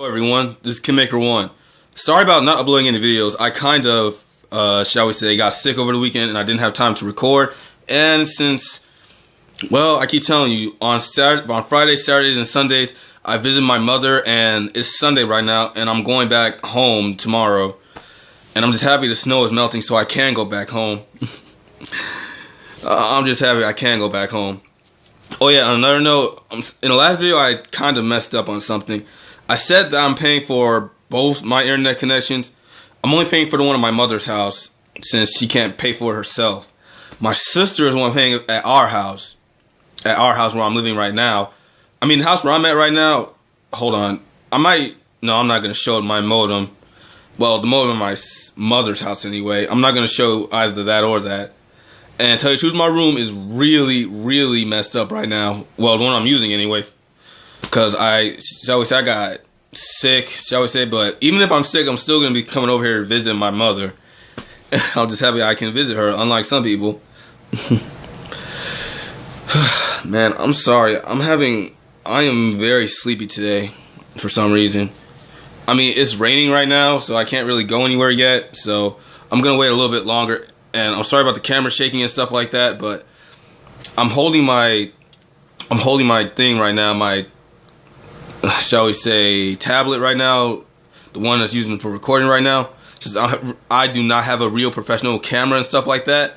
Hello everyone, this is KidMaker1. Sorry about not uploading any videos. I kind of, shall we say, got sick over the weekend and I didn't have time to record. And since, well, I keep telling you, on Fridays, Saturdays, and Sundays, I visit my mother, and it's Sunday right now, and I'm going back home tomorrow. And I'm just happy the snow is melting so I can go back home. I'm just happy I can go back home. Oh yeah, on another note, in the last video I kind of messed up on something. I said that I'm paying for both my internet connections. I'm only paying for the one at my mother's house since she can't pay for it herself. My sister is the one paying at our house where I'm living right now. I mean, the house where I'm at right now, hold on. I'm not going to show my modem. Well, the modem at my mother's house anyway. I'm not going to show either that or that. And to tell you the truth, my room is really, really messed up right now. Well, the one I'm using anyway. Because shall we say, I got sick, shall we say. But even if I'm sick, I'm still going to be coming over here to visit my mother. I'm just happy I can visit her, unlike some people. Man, I'm sorry. I am very sleepy today for some reason. I mean, it's raining right now, so I can't really go anywhere yet. So I'm going to wait a little bit longer. And I'm sorry about the camera shaking and stuff like that, but I'm holding my thing right now, my, shall we say, tablet right now, the one that's using for recording right now. Just I do not have a real professional camera and stuff like that.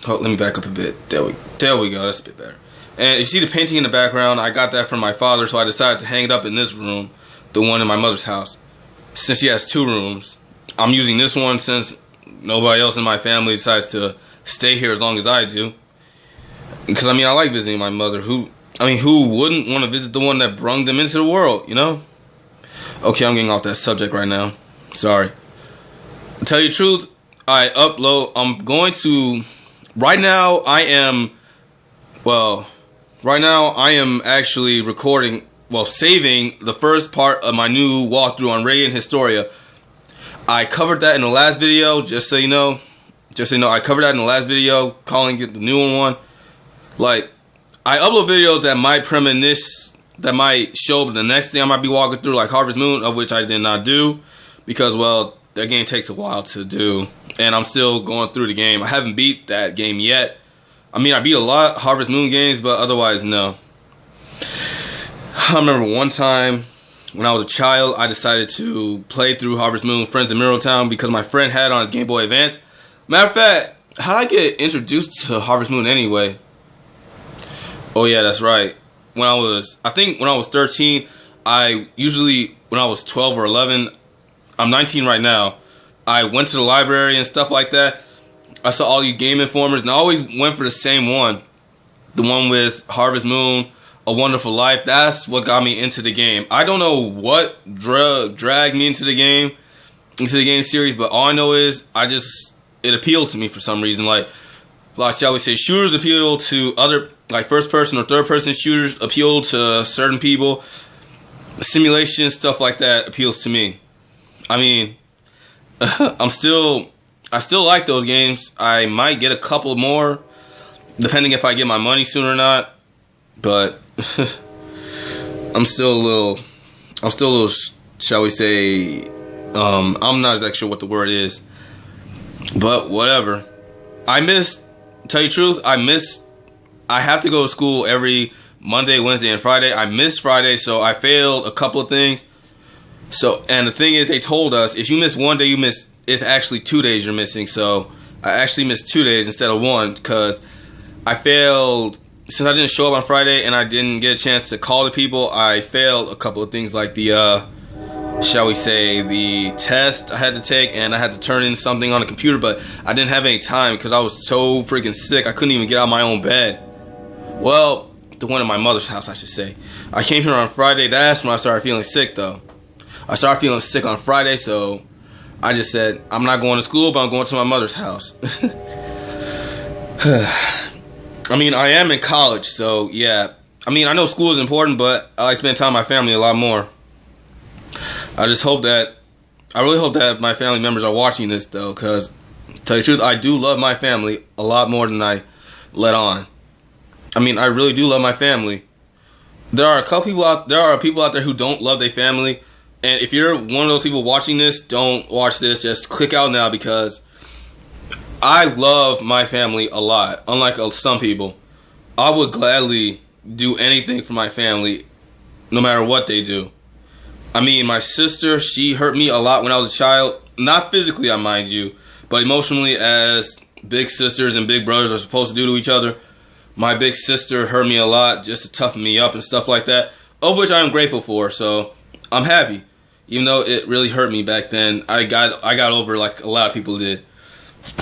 Oh, let me back up a bit. There we go. That's a bit better. And you see the painting in the background, I got that from my father, so I decided to hang it up in this room, the one in my mother's house. Since she has two rooms, I'm using this one since nobody else in my family decides to stay here as long as I do. Because, I mean, I like visiting my mother. Who wouldn't want to visit the one that brung them into the world, you know? Okay, I'm getting off that subject right now. Sorry. To tell you the truth, right now I am actually recording, saving the first part of my new walkthrough on Reagan Historia. I covered that in the last video, just so you know, I covered that in the last video, calling it the new one. Like, I upload videos that might show up the next thing I might be walking through, like Harvest Moon, of which I did not do, because, well, that game takes a while to do, and I'm still going through the game. I haven't beat that game yet. I mean, I beat a lot of Harvest Moon games, but otherwise, no. I remember one time, when I was a child, I decided to play through Harvest Moon Friends in Middletown because my friend had it on his Game Boy Advance. Matter of fact, how did I get introduced to Harvest Moon anyway? Oh yeah, that's right. When I was 13, when I was 12 or 11, I'm 19 right now, I went to the library and stuff like that. I saw all you Game Informers, and I always went for the same one. The one with Harvest Moon, A Wonderful Life. That's what got me into the game. I don't know what dragged me into the game series, but all I know is it appealed to me for some reason. Like shall we say, shooters appeal to other, like first person or third person shooters appeal to certain people. Simulation, stuff like that appeals to me. I mean, I still like those games. I might get a couple more, depending if I get my money soon or not. But I'm still a little, shall we say, I'm not exactly sure what the word is. But whatever. Tell you the truth, I have to go to school every Monday, Wednesday, and Friday. I missed Friday, so I failed a couple of things. So, and the thing is, they told us, if you miss one day, it's actually 2 days you're missing. So, I actually missed 2 days instead of one, because I failed. Since I didn't show up on Friday and I didn't get a chance to call the people, I failed a couple of things like the, shall we say, the test I had to take, and I had to turn in something on the computer, but I didn't have any time because I was so freaking sick. I couldn't even get out of my own bed. Well, the one at my mother's house, I should say. I came here on Friday. That's when I started feeling sick, though. I started feeling sick on Friday, so I just said, I'm not going to school, but I'm going to my mother's house. I mean, I am in college, so yeah. I mean, I know school is important, but I like spending time with my family a lot more. I really hope that my family members are watching this, though, because, to tell you the truth, I do love my family a lot more than I let on. I mean, I really do love my family. There are people out there who don't love their family, And if you're one of those people watching this, don't watch this. Just click out now, because I love my family a lot. Unlike some people, I would gladly do anything for my family, no matter what they do. I mean, my sister, she hurt me a lot when I was a child. Not physically, I mind you, but emotionally, as big sisters and big brothers are supposed to do to each other. My big sister hurt me a lot just to toughen me up and stuff like that, of which I am grateful for. So I'm happy, even though it really hurt me back then. I got over like a lot of people did,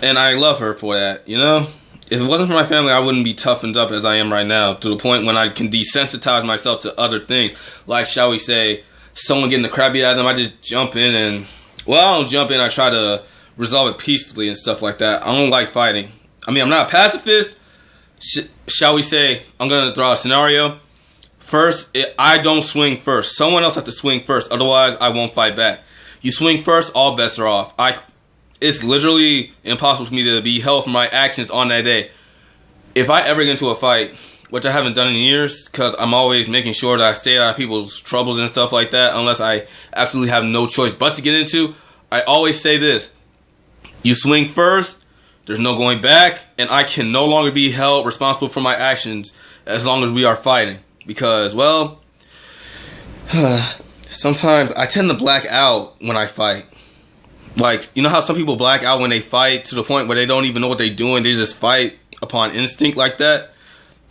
and I love her for that. You know, if it wasn't for my family, I wouldn't be toughened up as I am right now, to the point when I can desensitize myself to other things, like, shall we say, someone getting the crap beat out of them. I just jump in and, well, I don't jump in. I try to resolve it peacefully and stuff like that. I don't like fighting. I mean, I'm not a pacifist. Shall we say, I'm going to throw out a scenario. First, I don't swing first. Someone else has to swing first. Otherwise, I won't fight back. You swing first, all bets are off. It's literally impossible for me to be held for my actions on that day. If I ever get into a fight, which I haven't done in years, because I'm always making sure that I stay out of people's troubles and stuff like that, unless I absolutely have no choice but to get into, I always say this. You swing first, there's no going back, and I can no longer be held responsible for my actions as long as we are fighting. Because, well, sometimes I tend to black out when I fight. Like, you know how some people black out when they fight to the point where they don't even know what they're doing, they just fight upon instinct like that?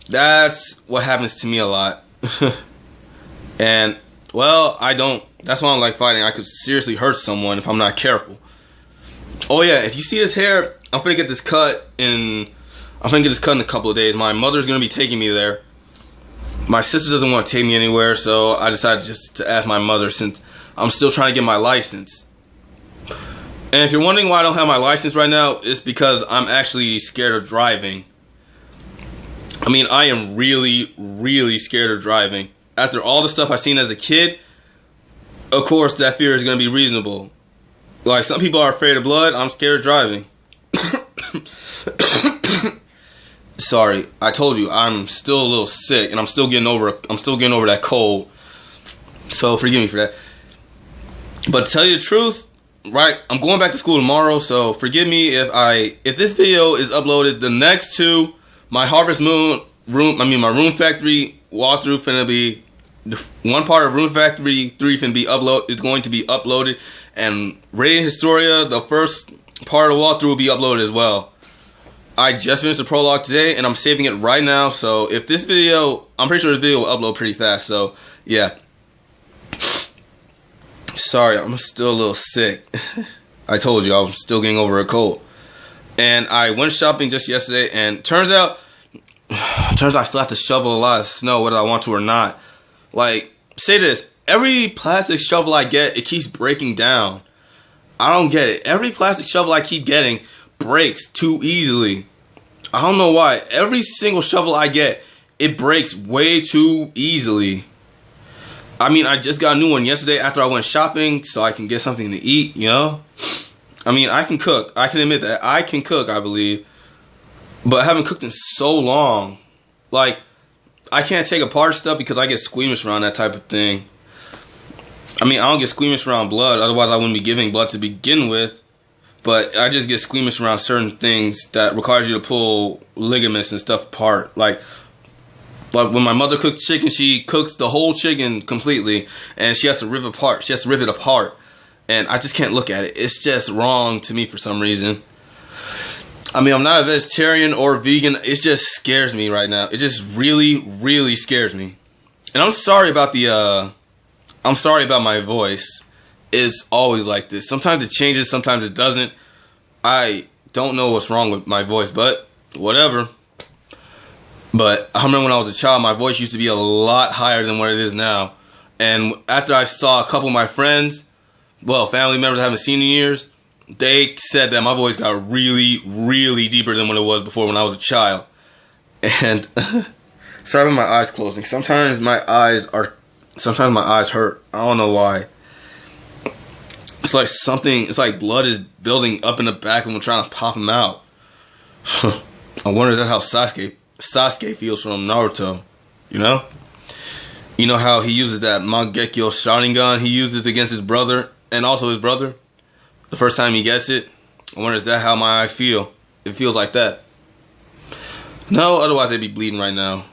That's what happens to me a lot. And, well, that's why I don't like fighting. I could seriously hurt someone if I'm not careful. Oh yeah, if you see this hair, I'm finna get this cut in a couple of days. My mother's gonna be taking me there. My sister doesn't want to take me anywhere, so I decided just to ask my mother, since I'm still trying to get my license. And if you're wondering why I don't have my license right now, it's because I'm actually scared of driving. I mean, I am really, really scared of driving. After all the stuff I've seen as a kid, of course that fear is going to be reasonable. Like, some people are afraid of blood, I'm scared of driving. Sorry, I told you, I'm still a little sick, and I'm still getting over that cold. So forgive me for that. But to tell you the truth, right, I'm going back to school tomorrow, so forgive me if this video is uploaded the next to my Harvest Moon my Room Factory walkthrough finna be, one part of Room Factory 3 is going to be uploaded, and Radiant Historia, the first part of the walkthrough, will be uploaded as well. I just finished the prologue today, and I'm saving it right now, so if this video, I'm pretty sure this video will upload pretty fast, so yeah. Sorry, I'm still a little sick. I told you, I'm still getting over a cold. And I went shopping just yesterday, and turns out I still have to shovel a lot of snow, whether I want to or not. Like, say this, every plastic shovel I get, it keeps breaking down. I don't get it. Every plastic shovel I keep getting breaks too easily. I don't know why. Every single shovel I get, it breaks way too easily. I mean, I just got a new one yesterday after I went shopping so I can get something to eat, you know? I mean, I can cook. I can admit that. I can cook, I believe. But I haven't cooked in so long. Like, I can't take apart stuff because I get squeamish around that type of thing. I mean, I don't get squeamish around blood. Otherwise, I wouldn't be giving blood to begin with. But I just get squeamish around certain things that requires you to pull ligaments and stuff apart. Like when my mother cooks chicken, she cooks the whole chicken completely, and she has to rip it apart. She has to rip it apart, and I just can't look at it. It's just wrong to me for some reason. I mean, I'm not a vegetarian or vegan. It just scares me right now. It just really, really scares me. And I'm sorry about my voice. It's always like this. Sometimes it changes, sometimes it doesn't. I don't know what's wrong with my voice, but whatever. But I remember when I was a child, my voice used to be a lot higher than what it is now. And after I saw a couple of my friends, well, family members I haven't seen in years, they said that my voice got really, really deeper than what it was before when I was a child. And sorry about my eyes closing. Sometimes my eyes hurt. I don't know why. It's like blood is building up in the back of them trying to pop them out. I wonder if that's how Sasuke feels from Naruto, you know? You know how he uses that Mangekyo Sharingan he uses against his brother and also his brother? The first time he gets it, I wonder, is that how my eyes feel? It feels like that. No, otherwise they'd be bleeding right now.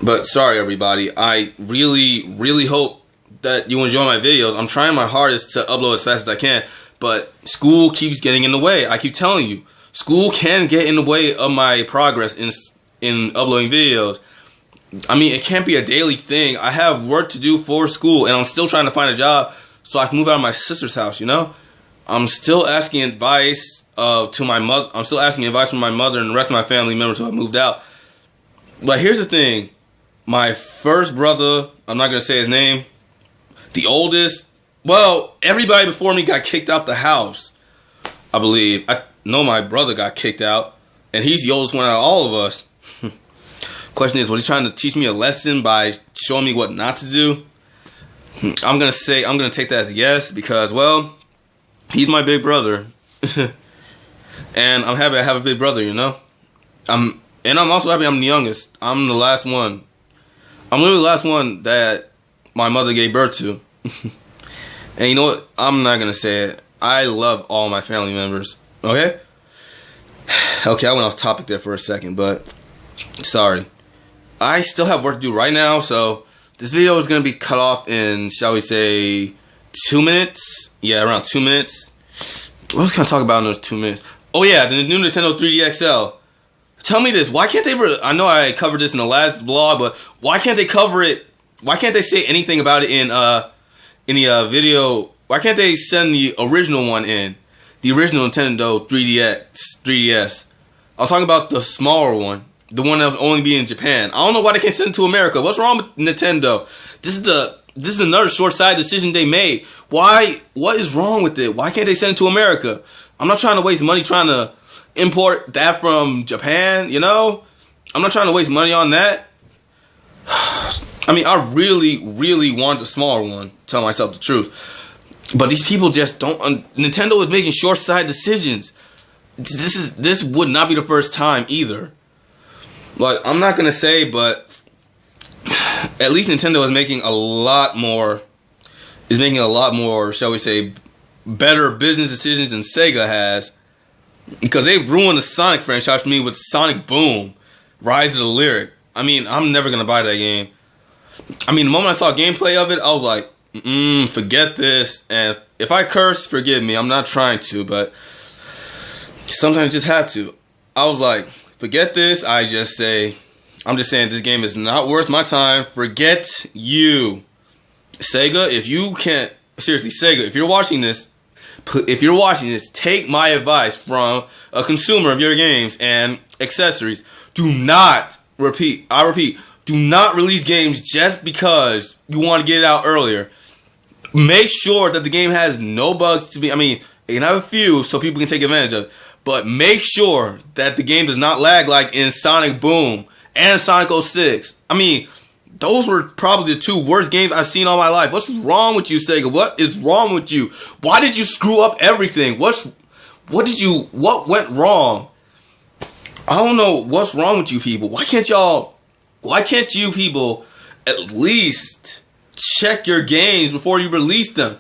But sorry everybody, I really hope that you enjoy my videos. I'm trying my hardest to upload as fast as I can, but school keeps getting in the way. I keep telling you, school can get in the way of my progress in uploading videos. I mean, it can't be a daily thing. I have work to do for school, and I'm still trying to find a job so I can move out of my sister's house, you know? I'm still asking advice to my mother. I'm still asking advice from my mother and the rest of my family members who have moved out. But here's the thing. My first brother, I'm not going to say his name, the oldest, well, everybody before me got kicked out the house, I believe. I know my brother got kicked out, and he's the oldest one out of all of us. Question is, was he trying to teach me a lesson by showing me what not to do? I'm going to take that as a yes, because, well, he's my big brother. And I'm happy I have a big brother, you know? I'm also happy I'm the youngest. I'm the last one. I'm literally the last one that my mother gave birth to. And you know what? I'm not going to say it. I love all my family members. Okay? Okay, I went off topic there for a second, but sorry. I still have work to do right now, so this video is going to be cut off in, shall we say, 2 minutes? Yeah, around 2 minutes. What else can I talk about in those 2 minutes? Oh yeah, the new Nintendo 3D XL. Tell me this, why can't they, I know I covered this in the last vlog, but why can't they cover it, why can't they say anything about it in the video, why can't they send the original one in? The original Nintendo 3DS. I was talking about the smaller one. The one that was only be in Japan. I don't know why they can't send it to America. What's wrong with Nintendo? This is another short-sighted decision they made. Why? What is wrong with it? Why can't they send it to America? I'm not trying to waste money trying to import that from Japan, you know? I'm not trying to waste money on that. I mean, I really want the smaller one, tell myself the truth. But these people just don't... Nintendo is making short-sighted decisions. This would not be the first time either. Like, I'm not going to say, but at least Nintendo is making a lot more, shall we say, better business decisions than Sega has. Because they've ruined the Sonic franchise for me with Sonic Boom, Rise of the Lyric. I mean, I'm never going to buy that game. I mean, the moment I saw gameplay of it, I was like, forget this. And if I curse, forgive me. I'm not trying to, but sometimes you just have to. I was like, forget this. I'm just saying this game is not worth my time. Forget you. Sega, if you can't, seriously, Sega, if you're watching this, take my advice from a consumer of your games and accessories. Do not, I repeat, do not release games just because you want to get it out earlier. Make sure that the game has no bugs to be, I mean, it can have a few so people can take advantage of it. But make sure that the game does not lag like in Sonic Boom and Sonic 06. I mean, those were probably the two worst games I've seen all my life. What's wrong with you, Sega? What is wrong with you? Why did you screw up everything? What went wrong? I don't know what's wrong with you people. Why can't you people at least check your games before you release them?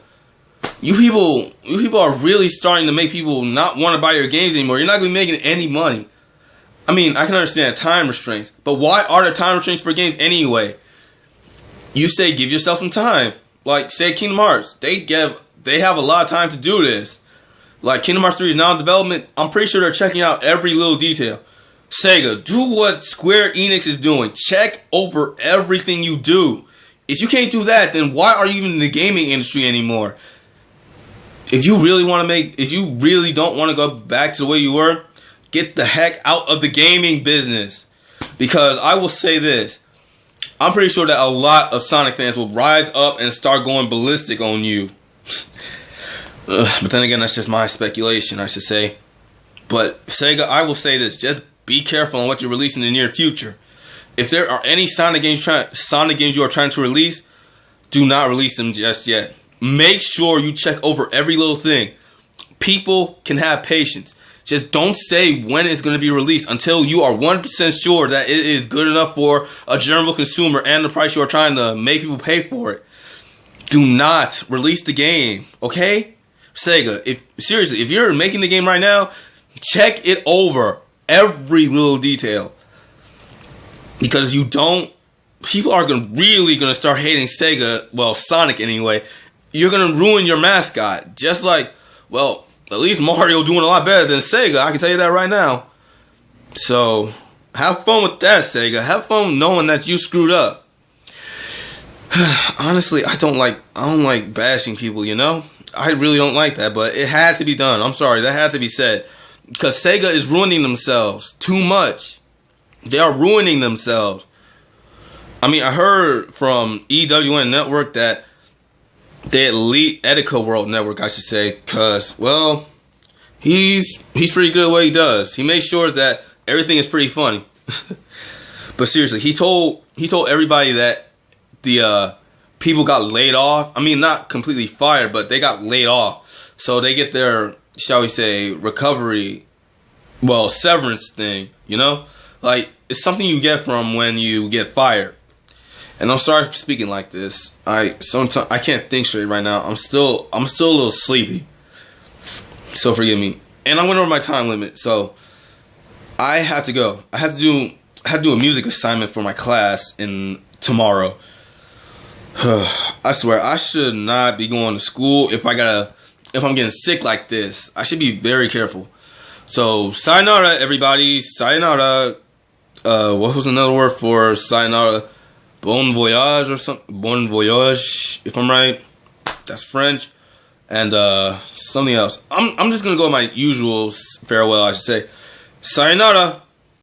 You people are really starting to make people not want to buy your games anymore. You're not going to be making any money. I mean, I can understand time restraints, but why are there time restraints for games anyway? You say give yourself some time. Like, say Kingdom Hearts. They have a lot of time to do this. Like, Kingdom Hearts 3 is now in development. I'm pretty sure they're checking out every little detail. Sega, do what Square Enix is doing. Check over everything you do. If you can't do that, then why are you even in the gaming industry anymore? If you really don't want to go back to the way you were, get the heck out of the gaming business. Because I will say this, I'm pretty sure that a lot of Sonic fans will rise up and start going ballistic on you. But then again, that's just my speculation, I should say. But Sega, I will say this, just be careful on what you release in the near future. If there are any Sonic games you are trying to release, do not release them just yet. Make sure you check over every little thing. People can have patience. Just don't say when it's going to be released until you are 100% sure that it is good enough for a general consumer and the price you are trying to make people pay for it. Do not release the game, okay? Sega, if you're making the game right now, check it over, every little detail. Because people are really going to start hating Sega, well, Sonic anyway. You're going to ruin your mascot. Just like, well, at least Mario doing a lot better than Sega, I can tell you that right now. So, have fun with that, Sega. Have fun knowing that you screwed up. Honestly, I don't like bashing people, you know? I really don't like that, but it had to be done. I'm sorry, that had to be said. Because Sega is ruining themselves too much. They are ruining themselves. I mean, I heard from EWN Network that the Elite Edico World Network, I should say, because, well, he's pretty good at what he does. He makes sure that everything is pretty funny. But seriously, he told everybody that the people got laid off. I mean, not completely fired, but they got laid off. So they get their, shall we say, recovery, well, severance thing, you know? Like, it's something you get from when you get fired. And I'm sorry for speaking like this. Sometimes I can't think straight right now. I'm still a little sleepy. So forgive me. And I went over my time limit, so I had to go. I had to do a music assignment for my class tomorrow. I swear I should not be going to school if I'm getting sick like this. I should be very careful. So sayonara, everybody. Sayonara. What was another word for sayonara? Bon voyage or something. Bon voyage, if I'm right. That's French. And something else. I'm just gonna go my usual farewell, I should say. Sayonara.